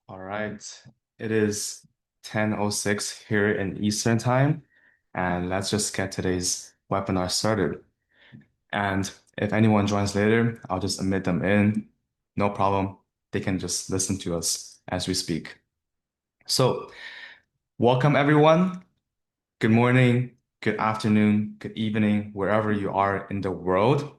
All right. It is 10:06 here in Eastern Time, and let's just get today's webinar started. And if anyone joins later, I'll just admit them in. No problem. They can just listen to us as we speak. So, welcome everyone. Good morning, good afternoon, good evening, wherever you are in the world.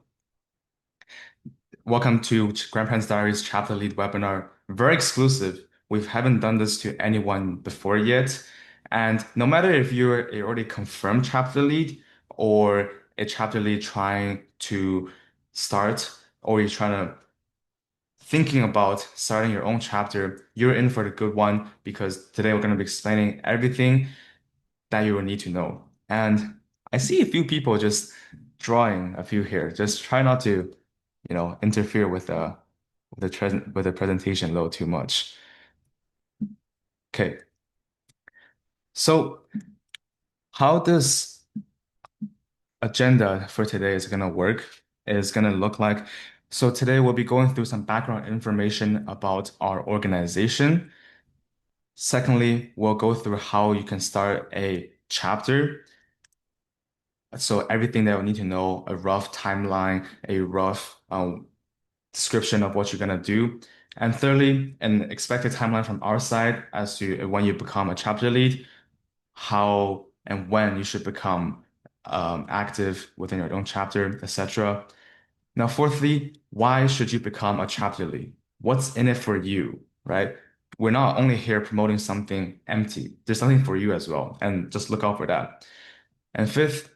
Welcome to Grandparents Diaries Chapter Lead webinar. Very exclusive. We haven't done this to anyone before yet. And no matter if you're a already confirmed chapter lead or a chapter lead trying to start, or you're trying to thinking about starting your own chapter, you're in for the good one because today we're going to be explaining everything that you will need to know. And I see a few people just drawing a few here. Just try not to, interfere with the presentation load too much. Okay. So how this agenda for today is gonna work is gonna look like. So today we'll be going through some background information about our organization. Secondly, we'll go through how you can start a chapter. So everything that you need to know, a rough timeline, a rough description of what you're gonna do. And thirdly, an expected timeline from our side as to when you become a chapter lead, how and when you should become active within your own chapter, etc. Now, fourthly, why should you become a chapter lead? What's in it for you, right? We're not only here promoting something empty. There's something for you as well, and just look out for that. And fifth,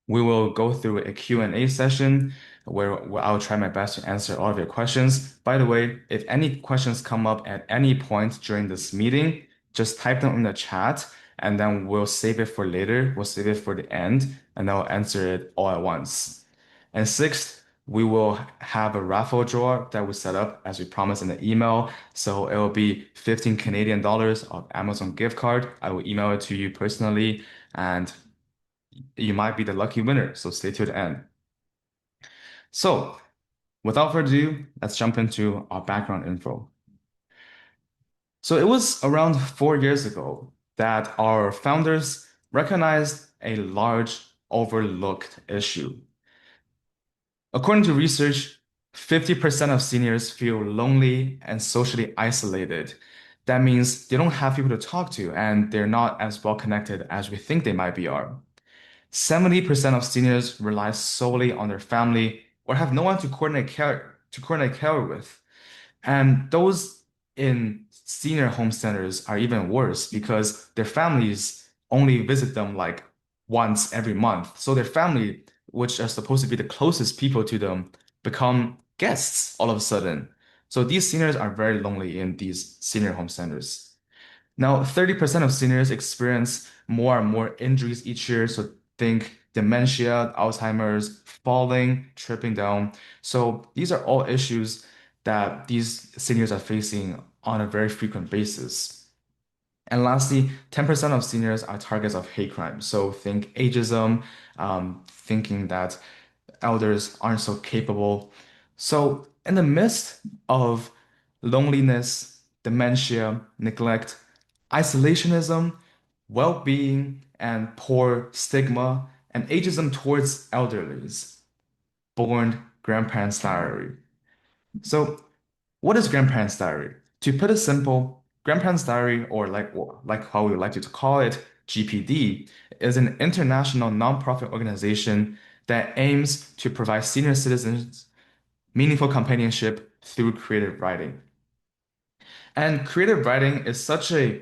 we will go through a Q&A session where I'll try my best to answer all of your questions. By the way, if any questions come up at any point during this meeting, just type them in the chat and then we'll save it for later. We'll save it for the end and I'll answer it all at once. And sixth, we will have a raffle draw that we set up as we promised in the email. So it will be 15 Canadian dollars of Amazon gift card. I will email it to you personally and you might be the lucky winner, so stay to the end. So, without further ado, let's jump into our background info. So, it was around 4 years ago that our founders recognized a large overlooked issue. According to research, 50% of seniors feel lonely and socially isolated. That means they don't have people to talk to and they're not as well connected as we think they might be are. 70% of seniors rely solely on their family or have no one to coordinate care with. And those in senior home centers are even worse because their families only visit them like once every month. So their family, which are supposed to be the closest people to them, become guests all of a sudden. So these seniors are very lonely in these senior home centers. Now, 30% of seniors experience more and more injuries each year. So think dementia, Alzheimer's, falling, tripping down. So these are all issues that these seniors are facing on a very frequent basis. And lastly, 10% of seniors are targets of hate crime. So think ageism, thinking that elders aren't so capable. So in the midst of loneliness, dementia, neglect, isolationism, well-being, and poor stigma, and ageism towards elderlies, born Grandparents' Diary. So what is Grandparents' Diary? To put it simple, Grandparents' Diary, or like how we like to call it, GPD, is an international nonprofit organization that aims to provide senior citizens meaningful companionship through creative writing. And creative writing is such a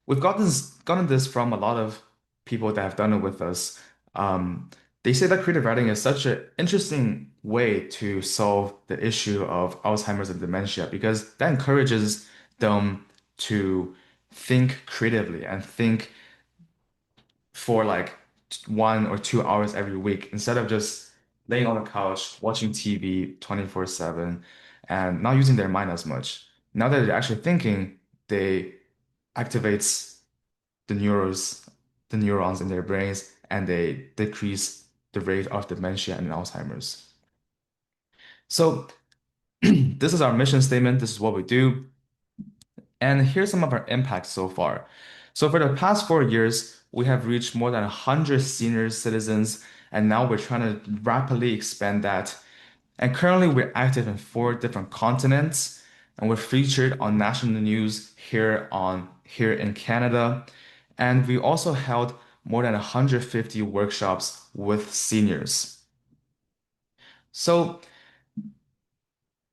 we've gotten this from a lot of people that have done it with us. They say that creative writing is such an interesting way to solve the issue of Alzheimer's and dementia because that encourages them to think creatively and think for like 1 or 2 hours every week instead of just laying on the couch watching TV 24/7 and not using their mind as much. Now that they're actually thinking, they activates the neurons in their brains and they decrease the rate of dementia and Alzheimer's. So this is our mission statement. This is what we do. And here's some of our impacts so far. So for the past 4 years, we have reached more than 100 senior citizens, and now we're trying to rapidly expand that. And currently, we're active in 4 different continents, and we're featured on national news here in Canada. And we also held more than 150 workshops with seniors. So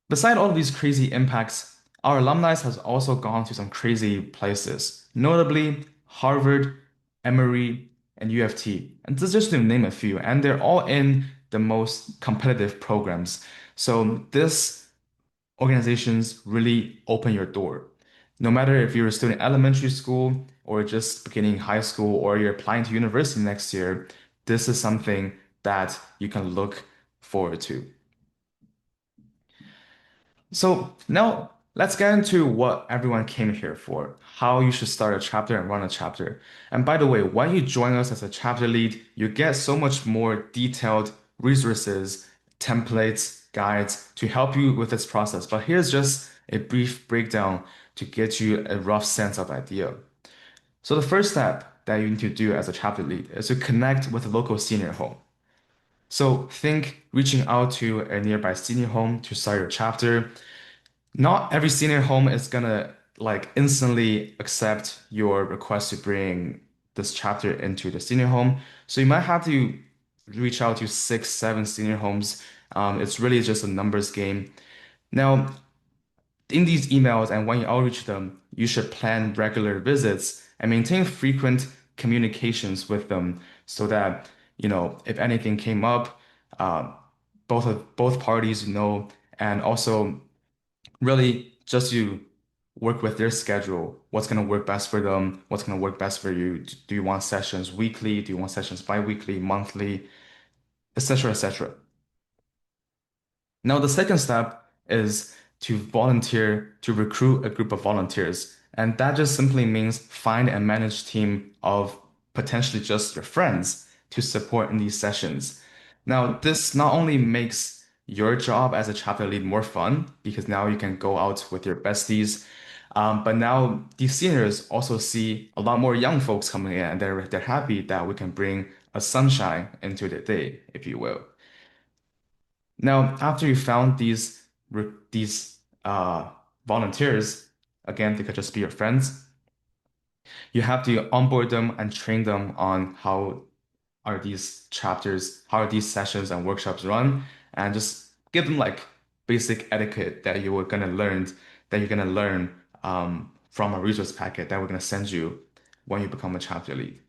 beside all of these crazy impacts, our alumni has also gone to some crazy places, notably Harvard, Emory, and U of T. And this is just to name a few, and they're all in the most competitive programs. So this organizations really open your door. No matter if you're a student in elementary school or just beginning high school or you're applying to university next year, this is something that you can look forward to. So now let's get into what everyone came here for, how you should start a chapter and run a chapter. And by the way, when you join us as a chapter lead, you get so much more detailed resources, templates, guides to help you with this process. But here's just a brief breakdown to get you a rough sense of idea. So the first step that you need to do as a chapter lead is to connect with a local senior home. So think reaching out to a nearby senior home to start your chapter. Not every senior home is gonna like instantly accept your request to bring this chapter into the senior home. So you might have to reach out to 6, 7 senior homes. It's really just a numbers game. Now, in these emails and when you outreach them, you should plan regular visits and maintain frequent communications with them so that, if anything came up, uh, both parties know, and also really just you work with their schedule. What's going to work best for them? What's going to work best for you? Do you want sessions weekly? Do you want sessions bi-weekly, monthly, etc., etc.? Now, the second step is to volunteer, to recruit a group of volunteers. And that just simply means find and manage team of potentially just your friends to support in these sessions. Now, this not only makes your job as a chapter lead more fun because now you can go out with your besties, but now these seniors also see a lot more young folks coming in, and they're happy that we can bring a sunshine into their day, if you will. Now, after you found these volunteers, again, they could just be your friends. You have to onboard them and train them on how are these sessions and workshops run, and just give them like basic etiquette that you're gonna learn from a resource packet that we're gonna send you when you become a chapter lead.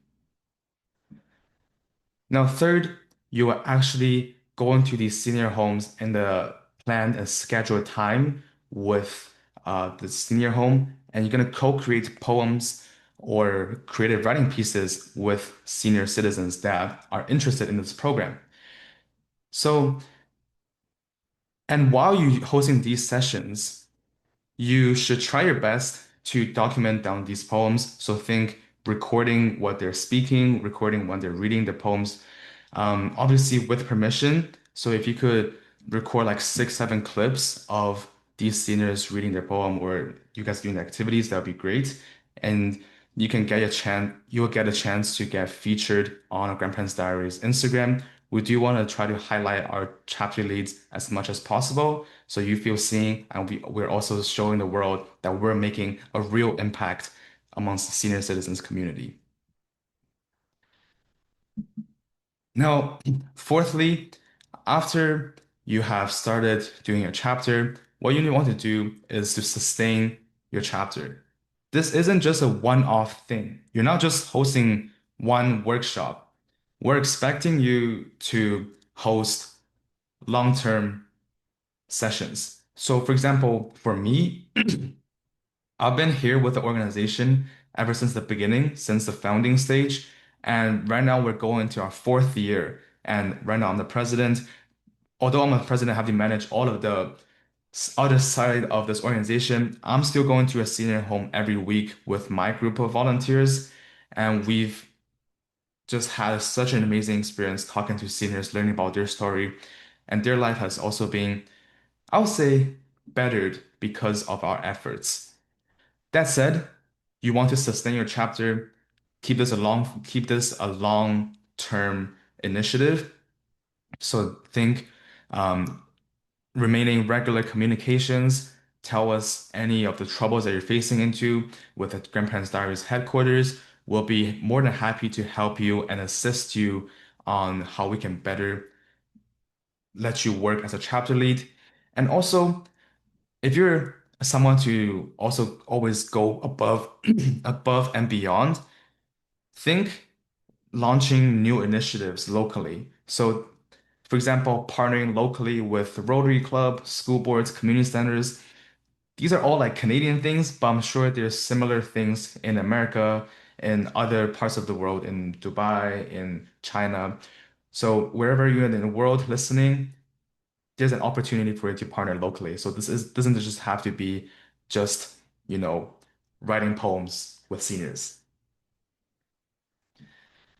Now, third, you are actually going to these senior homes in the planned and scheduled time with the senior home, and you're going to co-create poems or creative writing pieces with senior citizens that are interested in this program. So, and while you hosting these sessions, you should try your best to document down these poems. So think recording what they're speaking, recording when they're reading the poems, obviously with permission. So if you could record like 6, 7 clips of these seniors reading their poem or you guys doing the activities, that would be great. And you'll get a chance to get featured on our Grandparents Diaries Instagram. We do want to try to highlight our chapter leads as much as possible so you feel seen, and we're also showing the world that we're making a real impact amongst the senior citizens community. Now, fourthly, after you have started doing your chapter, what you want to do is to sustain your chapter. This isn't just a one-off thing. You're not just hosting one workshop. We're expecting you to host long-term sessions. So, for example, for me, I've been here with the organization ever since the beginning, since the founding stage. And right now we're going to our 4th year. And right now I'm the president. Although I'm the president, I have to manage all of the other side of this organization. I'm still going to a senior home every week with my group of volunteers. And we've just had such an amazing experience talking to seniors, learning about their story. And their life has also been, I would say, bettered because of our efforts. That said, you want to sustain your chapter, keep this a long-term initiative. So think um, remaining regular communications. Tell us any of the troubles that you're facing into with the Grandparents Diaries headquarters. We'll be more than happy to help you and assist you on how we can better let you work as a chapter lead. And also, if you're someone to also always go above above and beyond, think launching new initiatives locally. So, for example, partnering locally with the Rotary Club, school boards, community centers. These are all like Canadian things, but I'm sure there's similar things in America, in other parts of the world, in Dubai, in China. So wherever you're in the world listening, there's an opportunity for you to partner locally. So this is doesn't just have to be just, you know, writing poems with seniors.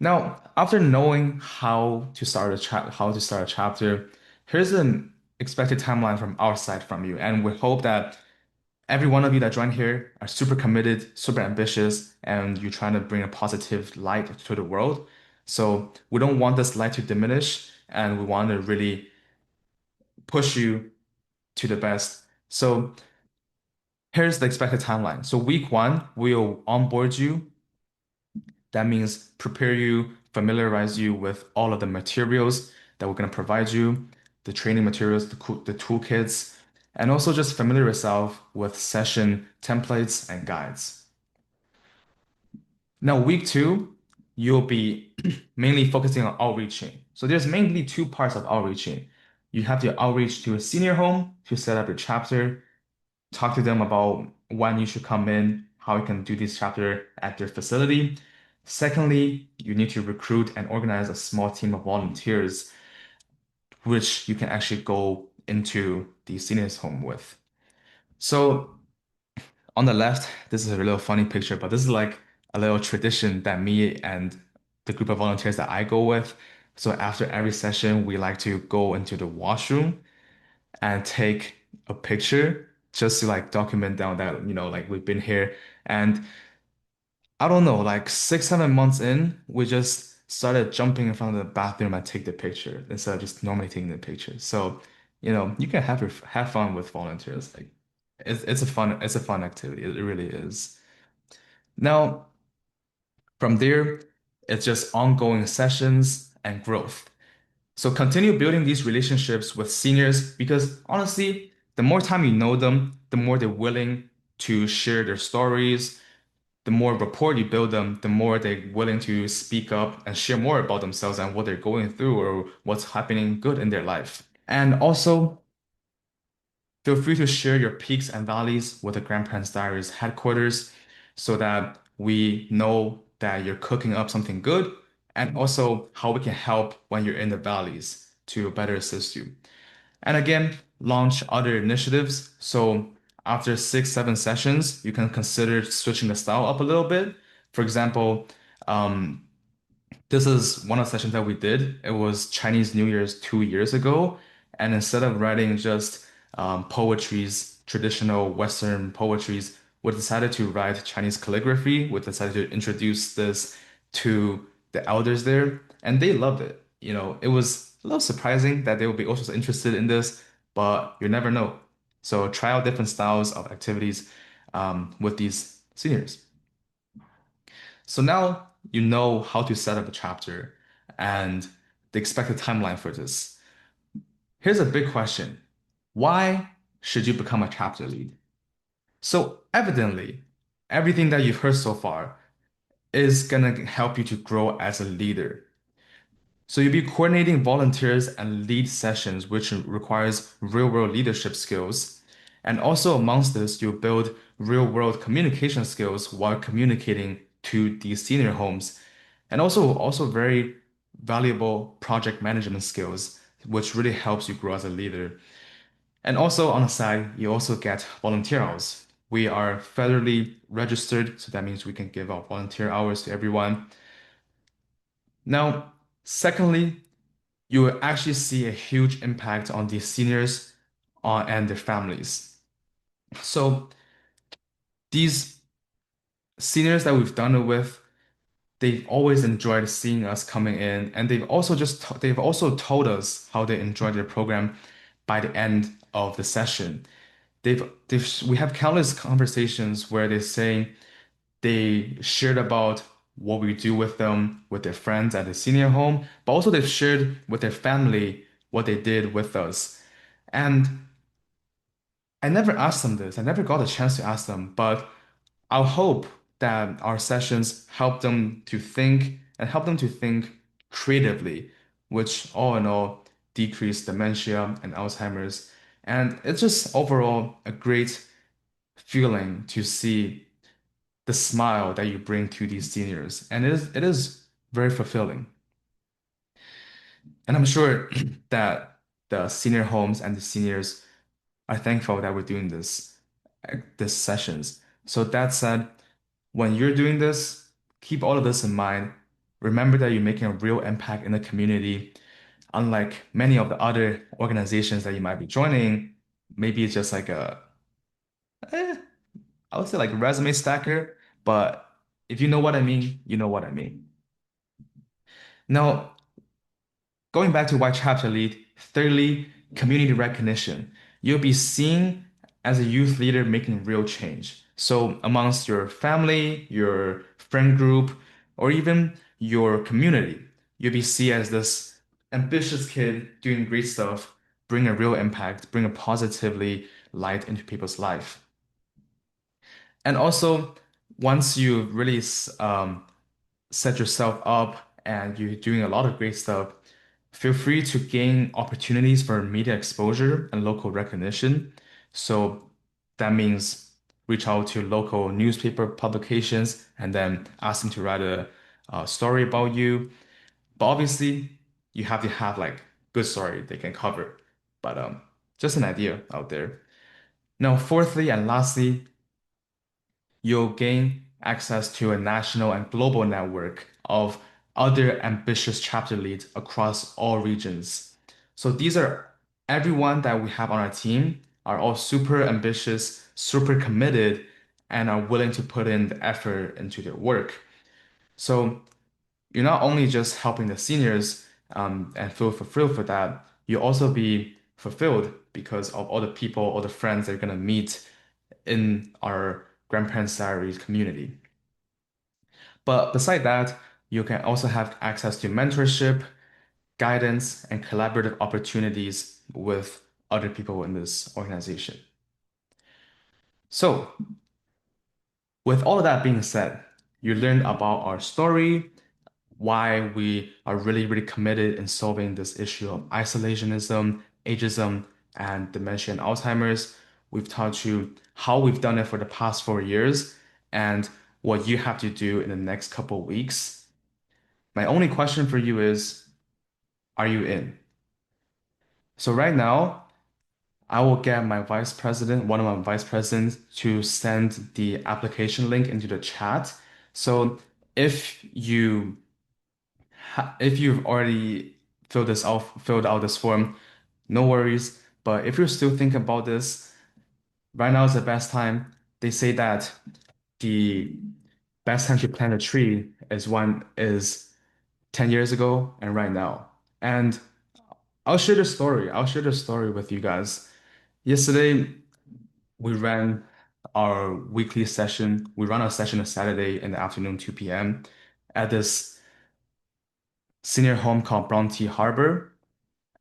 Now, after knowing how to start a chapter, here's an expected timeline from our side from you, and we hope that every one of you that joined here are super committed, super ambitious, and you're trying to bring a positive light to the world. So we don't want this light to diminish, and we want to really push you to the best. So here's the expected timeline. So week one, we'll onboard you. That means prepare you, familiarize you with all of the materials that we're going to provide you, the training materials, the toolkits, and also just familiar yourself with session templates and guides. Now, week two, you'll be mainly focusing on outreaching. So there's mainly two parts of outreaching. You have to outreach to a senior home to set up your chapter, talk to them about when you should come in, how you can do this chapter at their facility. Secondly, you need to recruit and organize a small team of volunteers, which you can actually go into the seniors home with. So on the left, this is a little funny picture, but this is like a little tradition that me and the group of volunteers that I go with. So after every session, we like to go into the washroom and take a picture just to like document down that, like we've been here. And I don't know, like 6, 7 months in, we just started jumping in front of the bathroom and take the picture instead of just normally taking the picture. So, you can have fun with volunteers. Like it's a fun activity. It really is. Now, from there, it's just ongoing sessions and growth. So continue building these relationships with seniors because honestly, the more time you know them, the more they're willing to share their stories. The more rapport you build them, the more they're willing to speak up and share more about themselves and what they're going through or what's happening good in their life. And also, feel free to share your peaks and valleys with the Grandparents Diaries headquarters so that we know that you're cooking up something good and also how we can help when you're in the valleys to better assist you. And again, launch other initiatives. So after 6, 7 sessions, you can consider switching the style up a little bit. For example, um, this is one of the sessions that we did. It was Chinese New Year's 2 years ago. And instead of writing just poetries, traditional Western poetries, we decided to write Chinese calligraphy. We decided to introduce this to the elders there, and they loved it. It was a little surprising that they would be also interested in this, but you never know. So try out different styles of activities with these seniors. So now you know how to set up a chapter and the expected timeline for this. Here's a big question. Why should you become a chapter lead? So evidently, everything that you've heard so far is gonna help you to grow as a leader. So you'll be coordinating volunteers and lead sessions, which requires real-world leadership skills. And also amongst this, you'll build real-world communication skills while communicating to these senior homes. And also very valuable project management skills, which really helps you grow as a leader. And also on the side, you also get volunteer hours. We are federally registered, so that means we can give out volunteer hours to everyone. Now, secondly, you will actually see a huge impact on the seniors and their families. So these seniors that we've done it with, they've always enjoyed seeing us coming in, and they've also told us how they enjoyed their program by the end of the session. We have countless conversations where they say they shared about what we do with them, with their friends at the senior home, but also they've shared with their family what they did with us. And I never asked them this. I never got a chance to ask them, but I'll hope that our sessions help them to think and help them to think creatively, which all in all decrease dementia and Alzheimer's. And it's just overall a great feeling to see the smile that you bring to these seniors. And it is very fulfilling. And I'm sure that the senior homes and the seniors are thankful that we're doing this sessions. So that said, when you're doing this, keep all of this in mind. Remember that you're making a real impact in the community. Unlike many of the other organizations that you might be joining, maybe it's just like eh, I would say like a resume stacker, but if you know what I mean, you know what I mean. Now, going back to White Chapter Lead, thirdly, community recognition. You'll be seen as a youth leader making real change. So, amongst your family, your friend group, or even your community, you'll be seen as this ambitious kid doing great stuff, bring a real impact, bring a positively light into people's life. And also, once you really set yourself up and you're doing a lot of great stuff, feel free to gain opportunities for media exposure and local recognition. So that means reach out to local newspaper publications and then ask them to write a story about you. But obviously, you have to have like good story they can cover. But just an idea out there. Now, fourthly and lastly, you'll gain access to a national and global network of other ambitious chapter leads across all regions. So these are everyone that we have on our team are all super ambitious, super committed, and are willing to put in the effort into their work. So you're not only just helping the seniors and feel fulfilled for that, you'll also be fulfilled because of all the people, all the friends that you're gonna meet in our grandparents' diaries community. But beside that, you can also have access to mentorship, guidance, and collaborative opportunities with other people in this organization. So, with all of that being said, you learned about our story, why we are really, really committed in solving this issue of isolationism, ageism, and dementia and Alzheimer's. We've taught you how we've done it for the past 4 years and what you have to do in the next couple of weeks. My only question for you is, are you in? So right now, I will get my vice president, one of my vice presidents, to send the application link into the chat. So if you if you've already filled out this form, no worries. But if you're still thinking about this, right now is the best time. They say that the best time to plant a tree is 10 years ago and right now. And I'll share the story. I'll share the story with you guys. Yesterday, we ran our weekly session. We run our session on Saturday in the afternoon, 2 p.m. at this senior home called Bronte Harbor.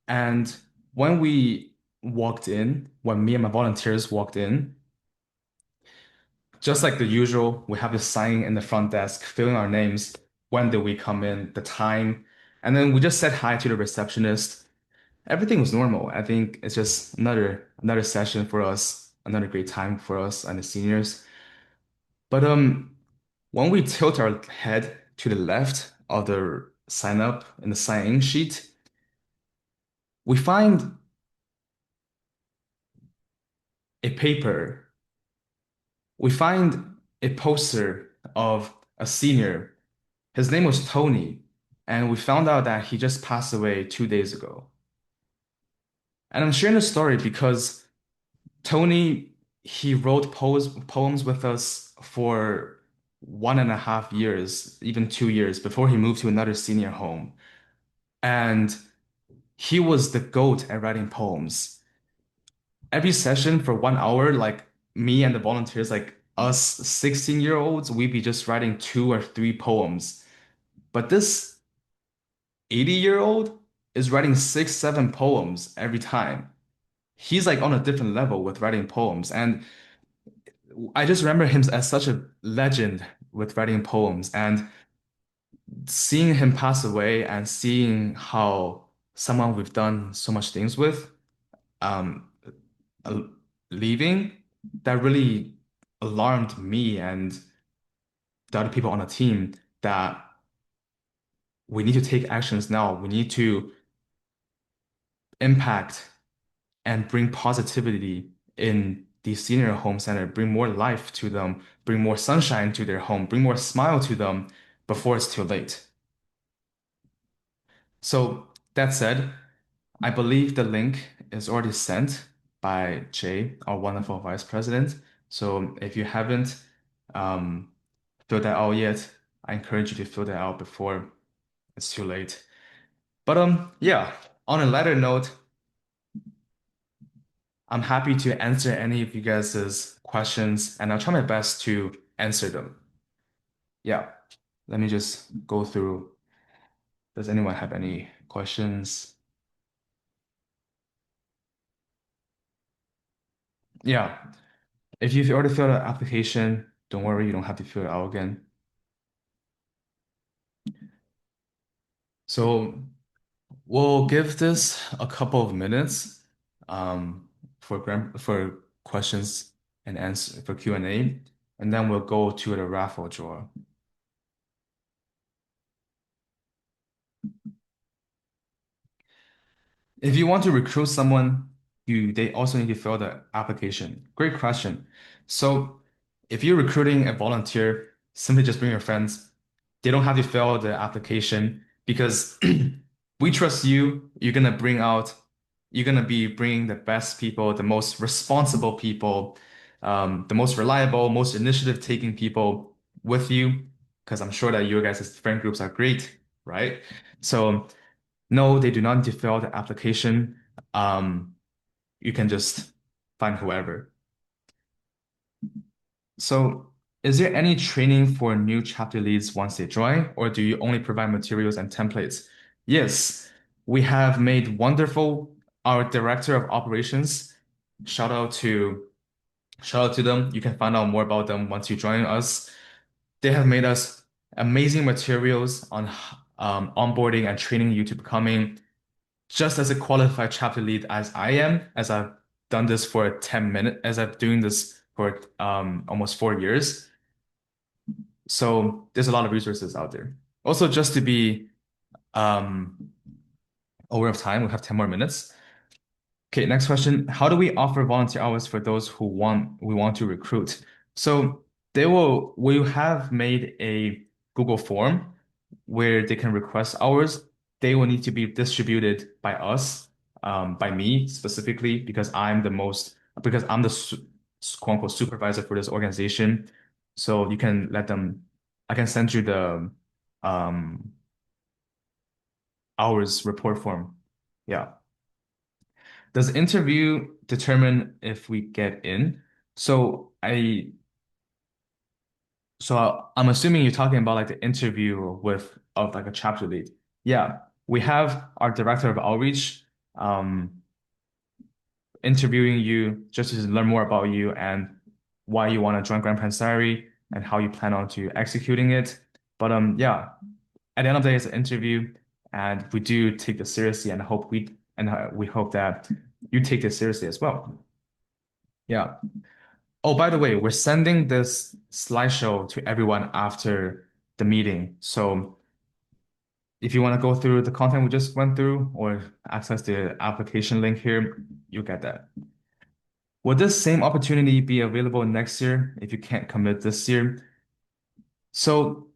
And when we walked in, when me and my volunteers walked in, just like the usual, we have this sign in the front desk filling our names. When did we come in? The time. And then we just said hi to the receptionist. Everything was normal. I think it's just another session for us, another great time for us and the seniors. But when we tilt our head to the left of the sign up in the sign-in sheet, we find a paper. We find a poster of a senior. His name was Tony, and we found out that he just passed away 2 days ago. And I'm sharing this story because Tony, he wrote poems with us for 1.5 years, even 2 years before he moved to another senior home. And he was the GOAT at writing poems. Every session for 1 hour, like me and the volunteers, like us 16-year-olds, we'd be just writing 2 or 3 poems. But this 80-year-old is writing 6, 7 poems every time. He's like on a different level with writing poems. And I just remember him as such a legend with writing poems. And seeing him pass away and seeing how someone we've done so much things with, um, uh, leaving, that really alarmed me and the other people on the team that we need to take actions now. We need to impact and bring positivity in the senior home center, bring more life to them, bring more sunshine to their home, bring more smile to them before it's too late. So that said, I believe the link is already sent by Jay, our wonderful vice president. So if you haven't um, filled that out yet, I encourage you to fill that out before it's too late. But yeah, on a lighter note, I'm happy to answer any of you guys' questions, and I'll try my best to answer them. Yeah, let me just go through. Does anyone have any questions? Yeah, if you've already filled out the application, don't worry, you don't have to fill it out again. So we'll give this a couple of minutes um, for questions and answer for Q&A, and then we'll go to the raffle draw. If you want to recruit someone, they also need to fill the application. Great question. So if you're recruiting a volunteer, simply just bring your friends. They don't have to fill the application because we trust you. You're gonna be bringing the best people, the most responsible people, the most reliable, most initiative-taking people with you, because I'm sure that your guys' friend groups are great, right? So no, they do not need to fill the application. Um, you can just find whoever. So, is there any training for new chapter leads once they join, or do you only provide materials and templates? Yes, we have made wonderful. Our director of operations, shout out to shout out to them. You can find out more about them once you join us. They have made us amazing materials on onboarding and training you to becoming just as a qualified chapter lead as I am, as I've done this for 10 minutes, as I've doing this for almost 4 years. So there's a lot of resources out there. Also, just to be um, over of time, we have 10 more minutes. Okay, next question. How do we offer volunteer hours for those we want to recruit? So we have made a Google form where they can request hours. They will need to be distributed by us, by me specifically, because I'm the quote unquote supervisor for this organization. So you can let them, I can send you the um, hours report form. Yeah. Does interview determine if we get in? So I'm assuming you're talking about like the interview with of like a chapter lead. Yeah, we have our director of outreach um interviewing you just to learn more about you and why you want to join Grandparents Diary and how you plan on to executing it. But yeah, at the end of the day, it's an interview, and we do take this seriously, and we hope that you take this seriously as well. Yeah. Oh, by the way, we're sending this slideshow to everyone after the meeting. So if you want to go through the content we just went through or access the application link here, you get that. Will this same opportunity be available next year if you can't commit this year? So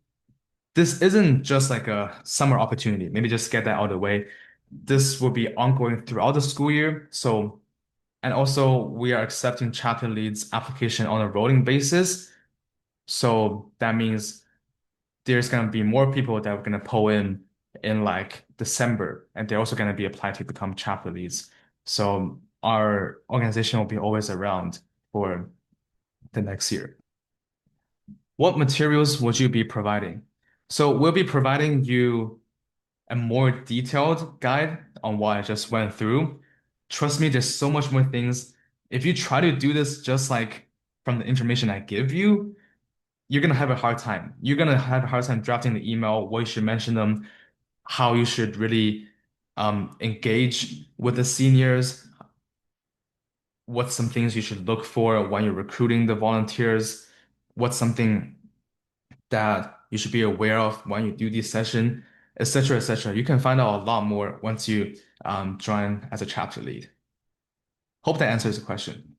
this isn't just like a summer opportunity. Maybe just get that out of the way. This will be ongoing throughout the school year. So, and also we are accepting chapter leads application on a rolling basis. So that means there's going to be more people that are going to pull in like December, and they're also going to be applied to become chapter leads. So our organization will be always around for the next year. What materials would you be providing? So we'll be providing you a more detailed guide on what I just went through. Trust me, there's so much more things. If you try to do this just like from the information I give you, you're gonna have a hard time. You're gonna have a hard time drafting the email, what you should mention them, how you should really engage with the seniors, what's some things you should look for when you're recruiting the volunteers, what's something that you should be aware of when you do this session, etc., etc. You can find out a lot more once you join as a chapter lead. Hope that answers the question.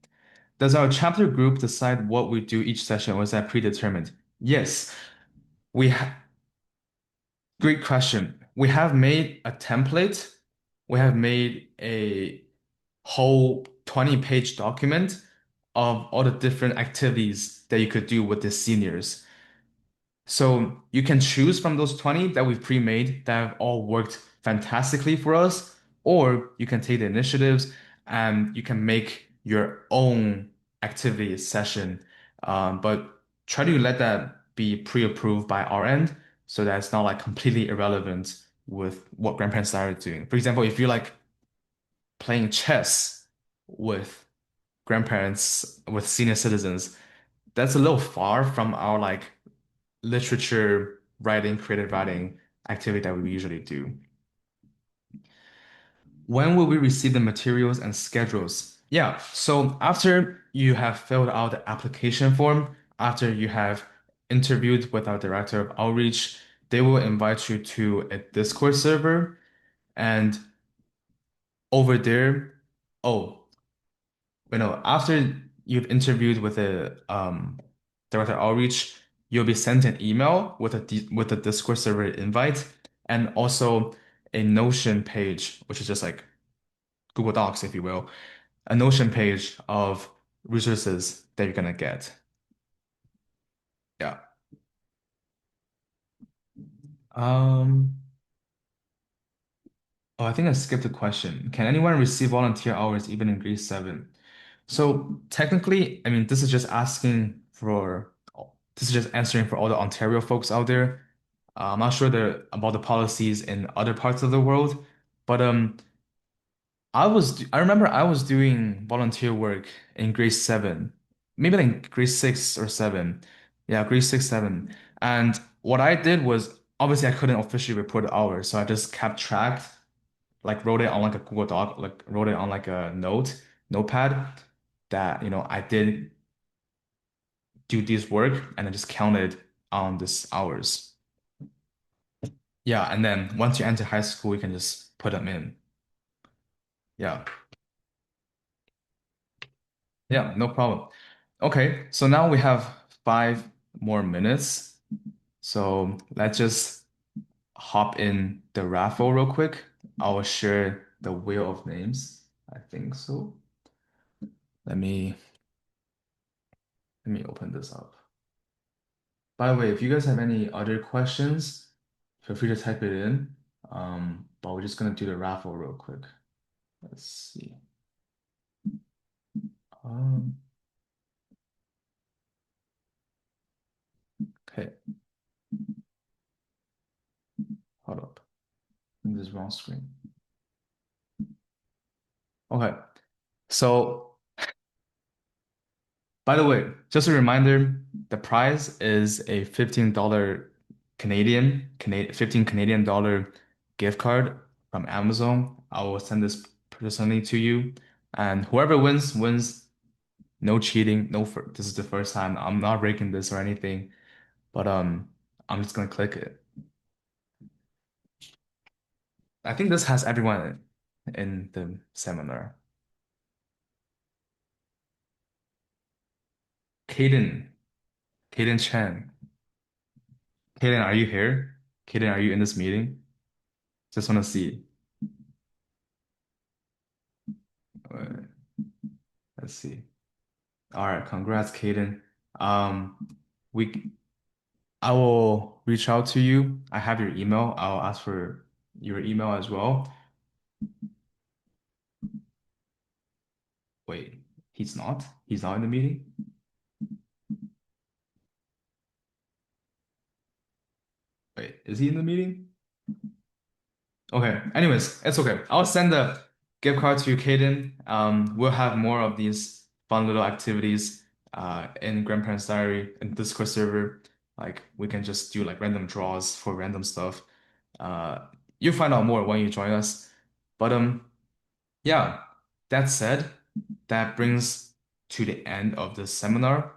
Does our chapter group decide what we do each session, or is that predetermined? Yes, we ha great question. We have made a template. We have made a whole 20-page document of all the different activities that you could do with the seniors. So you can choose from those 20 that we've pre-made that have all worked fantastically for us, or you can take the initiatives and you can make your own activity session. But try to let that be pre-approved by our end so that it's not like completely irrelevant with what grandparents are doing. For example, if you like playing chess with grandparents, with senior citizens, that's a little far from our like literature writing, creative writing activity that we usually do. When will we receive the materials and schedules? Yeah, so after you have filled out the application form, after you have interviewed with our director of outreach, they will invite you to a Discord server. And over there, oh, after you've interviewed with the director of outreach, you'll be sent an email with a Discord server invite and also a Notion page, which is just like Google Docs, if you will, a Notion page of resources that you're gonna get. Yeah. Um, oh, I think I skipped a question. Can anyone receive volunteer hours even in grade 7? So technically, I mean, this is just answering for all the Ontario folks out there. I'm not sure about the policies in other parts of the world, but I remember I was doing volunteer work in grade 7, maybe like grade 6 or 7. Yeah, grade 6, 7. And what I did was obviously I couldn't officially report the hours, so I just kept track, like wrote it on like a Google Doc, like wrote it on like a notepad that, I did do this work and I just counted on this hours. Yeah, and then once you enter high school, you can just put them in. Yeah. Yeah, no problem. Okay, so now we have 5 more minutes. So let's just hop in the raffle real quick. I will share the wheel of names. I think so. Let me let me open this up. By the way, if you guys have any other questions, feel free to type it in. But we're just gonna do the raffle real quick. Let's see. Um, okay, hold up. This is wrong screen. Okay, so by the way, just a reminder, the prize is a $15 15 Canadian dollar gift card from Amazon. I will send this personally to you. And whoever wins, wins. No cheating. This is the first time. I'm not breaking this or anything, but I'm just gonna click it. I think this has everyone in the seminar. Kaden, Kaden Chen. Kaden, are you here? Kaden, are you in this meeting? Just want to see. Uh, Let's see. All right, congrats, Kaden. Um, we I will reach out to you. I have your email. I'll ask for your email as well. Wait, he's not? He's not in the meeting? Wait, is he in the meeting? Okay. Anyways, it's okay. I'll send the gift card to you, Kaden. We'll have more of these fun little activities in Grandparents Diary and Discord server. Like we can just do like random draws for random stuff. Uh, you'll find out more when you join us. But yeah, that said, that brings to the end of the seminar.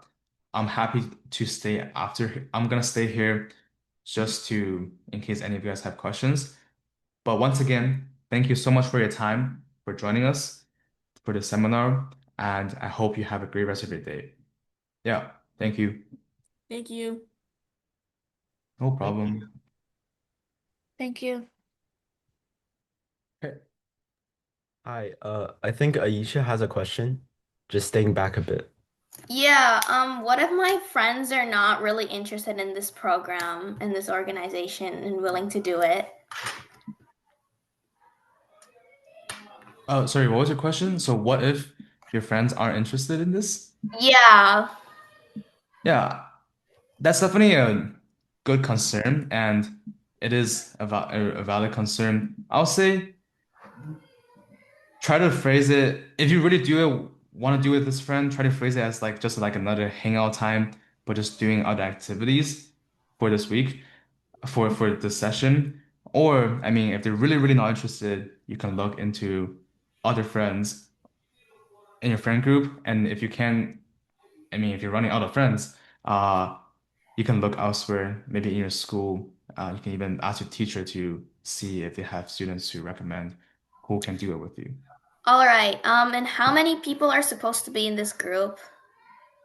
I'm happy to stay after. I'm gonna stay here just to in case any of you guys have questions. But once again, thank you so much for your time for joining us for the seminar, and I hope you have a great rest of your day. Yeah, thank you. Thank you. No Thank you. problem. Thank you. Okay. Hi, I think Aisha has a question. Just staying back a bit. Yeah, what if my friends are not really interested in this program, in this organization, and willing to do it? Oh, sorry, what was your question? So what if your friends aren't interested in this? Yeah. Yeah, that's definitely a good concern, and it is a valid concern. I'll say try to phrase it if you really do it want to do it with this friend, try to phrase it as like just like another hangout time, but just doing other activities for this week, for this session. Or I mean, if they're really not interested, you can look into other friends in your friend group. And if you can, I mean, if you're running out of friends, you can look elsewhere, maybe in your school. You can even ask your teacher to see if they have students to recommend who can do it with you. All right. And how many people are supposed to be in this group?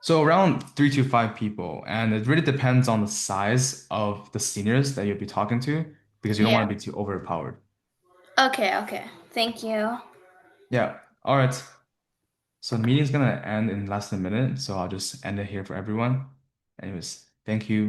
So around 3 to 5 people, and it really depends on the size of the seniors that you'll be talking to because you don't Yeah. want to be too overpowered. Okay, okay. Thank you. Yeah. All right. So the meeting's gonna end in less than a minute, so I'll just end it here for everyone. Anyways, thank you.